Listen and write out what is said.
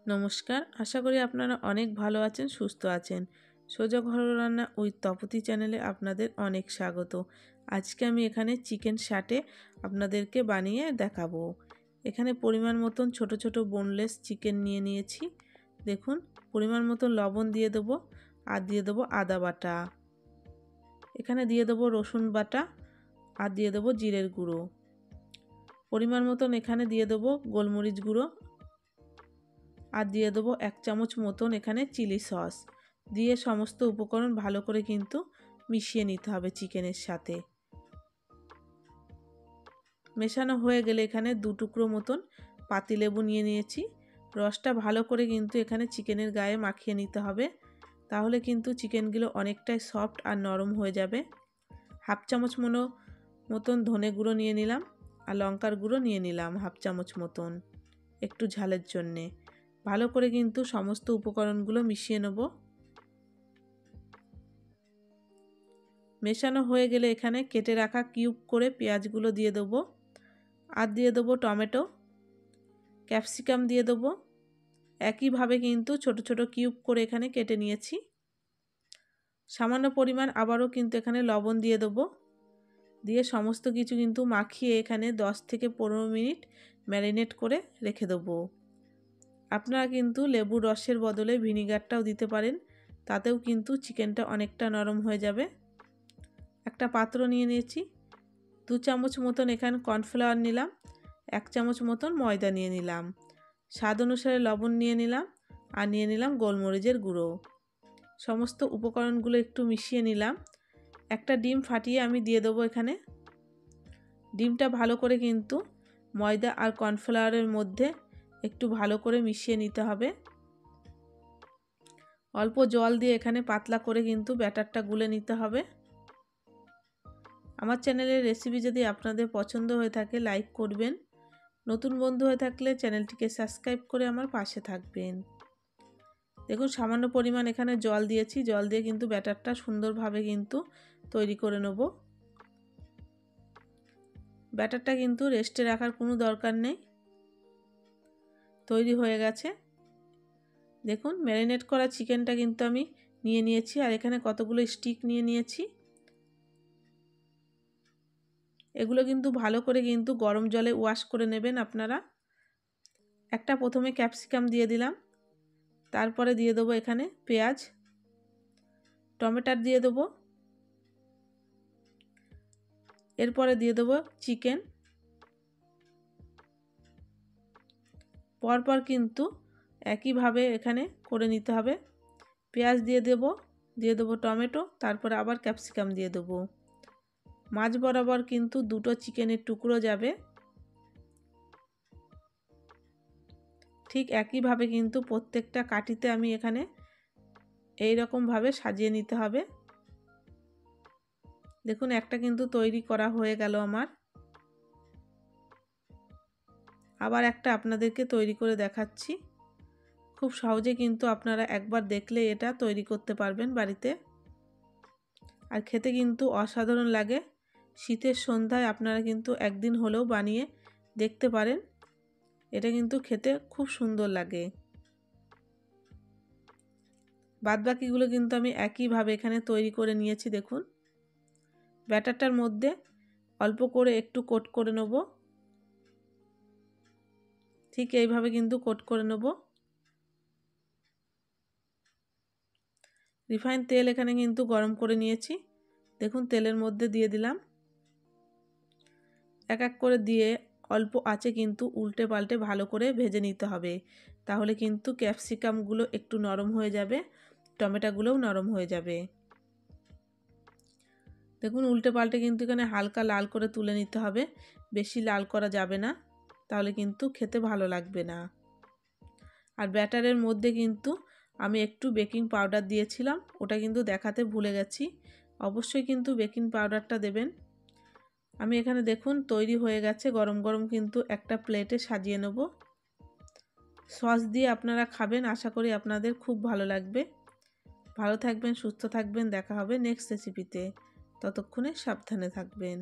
নমস্কার, আশা করি আপনারা অনেক ভালো আছেন, সুস্থ আছেন। সোজা ঘরোয়া রান্না উইথ তপতি চ্যানেলে আপনাদের অনেক স্বাগত। আজকে আমি এখানে চিকেন শাটে আপনাদেরকে বানিয়ে দেখাবো। এখানে পরিমাণ মতন ছোট ছোট বোনলেস চিকেন নিয়ে নিয়েছি। দেখুন, পরিমাণ মতন লবণ দিয়ে দেবো আর দিয়ে দেবো আদা বাটা। এখানে দিয়ে দেবো রসুন বাটা আর দিয়ে দেবো জিরের গুঁড়ো। পরিমাণ মতন এখানে দিয়ে দেবো গোলমরিচ গুঁড়ো আর দিয়ে দেবো 1 চামচ মতন এখানে চিলি সস। দিয়ে সমস্ত উপকরণ ভালো করে কিন্তু মিশিয়ে নিতে হবে চিকেনের সাথে। মেশানো হয়ে গেলে এখানে 2 টুকরো মতন পাতিলেবু নিয়ে নিয়েছি। রসটা ভালো করে কিন্তু এখানে চিকেনের গায়ে মাখিয়ে নিতে হবে, তাহলে কিন্তু চিকেনগুলো অনেকটাই সফট আর নরম হয়ে যাবে। 1/2 চামচ মতন ধনে গুঁড়ো নিয়ে নিলাম আর লঙ্কার গুঁড়ো নিয়ে নিলাম 1/2 চামচ মতন, একটু ঝালের জন্যে। ভালো করে কিন্তু সমস্ত উপকরণগুলো মিশিয়ে নেব। মেশানো হয়ে গেলে এখানে কেটে রাখা কিউব করে পেঁয়াজগুলো দিয়ে দেবো আর দিয়ে দেবো টমেটো, ক্যাপসিকাম দিয়ে দেবো। একইভাবে কিন্তু ছোট ছোট কিউব করে এখানে কেটে নিয়েছি। সামান্য পরিমাণ আবারও কিন্তু এখানে লবণ দিয়ে দেবো। দিয়ে সমস্ত কিছু কিন্তু মাখিয়ে এখানে 10 থেকে 15 মিনিট ম্যারিনেট করে রেখে দেবো। আপনারা কিন্তু লেবুর রসের বদলে ভিনিগারটাও দিতে পারেন, তাতেও কিন্তু চিকেনটা অনেকটা নরম হয়ে যাবে। একটা পাত্র নিয়ে নিয়েছি। 2 চামচ মতন এখানে কর্নফ্লাওয়ার নিলাম, 1 চামচ মতন ময়দা নিয়ে নিলাম, স্বাদ অনুসারে লবণ নিয়ে নিলাম আর নিয়ে নিলাম গোলমরিচের গুঁড়ো। সমস্ত উপকরণগুলো একটু মিশিয়ে নিলাম। একটা ডিম ফাটিয়ে আমি দিয়ে দেবো এখানে। ডিমটা ভালো করে কিন্তু ময়দা আর কর্নফ্লাওয়ারের মধ্যে একটু ভালো করে মিশিয়ে নিতে হবে। অল্প জল দিয়ে এখানে পাতলা করে কিন্তু ব্যাটারটা গুলে নিতে হবে। আমার চ্যানেলের রেসিপি যদি আপনাদের পছন্দ হয়ে থাকে লাইক করবেন, নতুন বন্ধু হয়ে থাকলে চ্যানেলটিকে সাবস্ক্রাইব করে আমার পাশে থাকবেন। দেখুন, সামান্য পরিমাণ এখানে জল দিয়েছি, জল দিয়ে কিন্তু ব্যাটারটা সুন্দরভাবে কিন্তু তৈরি করে নেব। ব্যাটারটা কিন্তু রেস্টে রাখার কোনো দরকার নেই, তৈরি হয়ে গেছে। দেখুন, ম্যারিনেট করা চিকেনটা কিন্তু আমি নিয়ে নিয়েছি আর এখানে কতগুলো স্টিক নিয়ে নিয়েছি। এগুলো কিন্তু ভালো করে কিন্তু গরম জলে ওয়াশ করে নেবেন আপনারা। একটা প্রথমে ক্যাপসিকাম দিয়ে দিলাম, তারপরে দিয়ে দেবো এখানে পেঁয়াজ, টমেটো দিয়ে দেবো, এরপরে দিয়ে দেবো চিকেন। পরপর কিন্তু একইভাবে এখানে করে নিতে হবে। পেঁয়াজ দিয়ে দেবো টমেটো, তারপরে আবার ক্যাপসিকাম দিয়ে দেবো। মাঝ বরাবর কিন্তু 2টো চিকেনের টুকরো যাবে। ঠিক একইভাবে কিন্তু প্রত্যেকটা কাঠিতে আমি এখানে এই রকমভাবে সাজিয়ে নিতে হবে। দেখুন, একটা কিন্তু তৈরি করা হয়ে গেল আমার। আবার একটা আপনাদেরকে তৈরি করে দেখাচ্ছি। খুব সহজে কিন্তু আপনারা একবার দেখলে এটা তৈরি করতে পারবেন বাড়িতে, আর খেতে কিন্তু অসাধারণ লাগে। শীতের সন্ধ্যায় আপনারা কিন্তু একদিন হলেও বানিয়ে দেখতে পারেন, এটা কিন্তু খেতে খুব সুন্দর লাগে। বাদবাকিগুলো কিন্তু আমি একইভাবে এখানে তৈরি করে নিয়েছি। দেখুন, ব্যাটারটার মধ্যে অল্প করে একটু কোট করে নেব। ঠিক এইভাবে কিন্তু কোট করে নেব। রিফাইন তেল এখানে কিন্তু গরম করে নিয়েছি। দেখুন, তেলের মধ্যে দিয়ে দিলাম। এক এক করে দিয়ে অল্প আঁচে কিন্তু উল্টে পাল্টে ভালো করে ভেজে নিতে হবে, তাহলে কিন্তু ক্যাপসিকামগুলো একটু নরম হয়ে যাবে, টমেটোগুলোও নরম হয়ে যাবে। দেখুন, উল্টে পাল্টে কিন্তু এখানে হালকা লাল করে তুলে নিতে হবে, বেশি লাল করা যাবে না, তাহলে কিন্তু খেতে ভালো লাগবে না। আর ব্যাটারের মধ্যে কিন্তু আমি একটু বেকিং পাউডার দিয়েছিলাম, ওটা কিন্তু দেখাতে ভুলে গেছি। অবশ্যই কিন্তু বেকিং পাউডারটা দেবেন। আমি এখানে দেখুন তৈরি হয়ে গেছে, গরম গরম কিন্তু একটা প্লেটে সাজিয়ে নেব। সস দিয়ে আপনারা খাবেন, আশা করি আপনাদের খুব ভালো লাগবে। ভালো থাকবেন, সুস্থ থাকবেন, দেখা হবে নেক্সট রেসিপিতে। ততক্ষণে সাবধানে থাকবেন।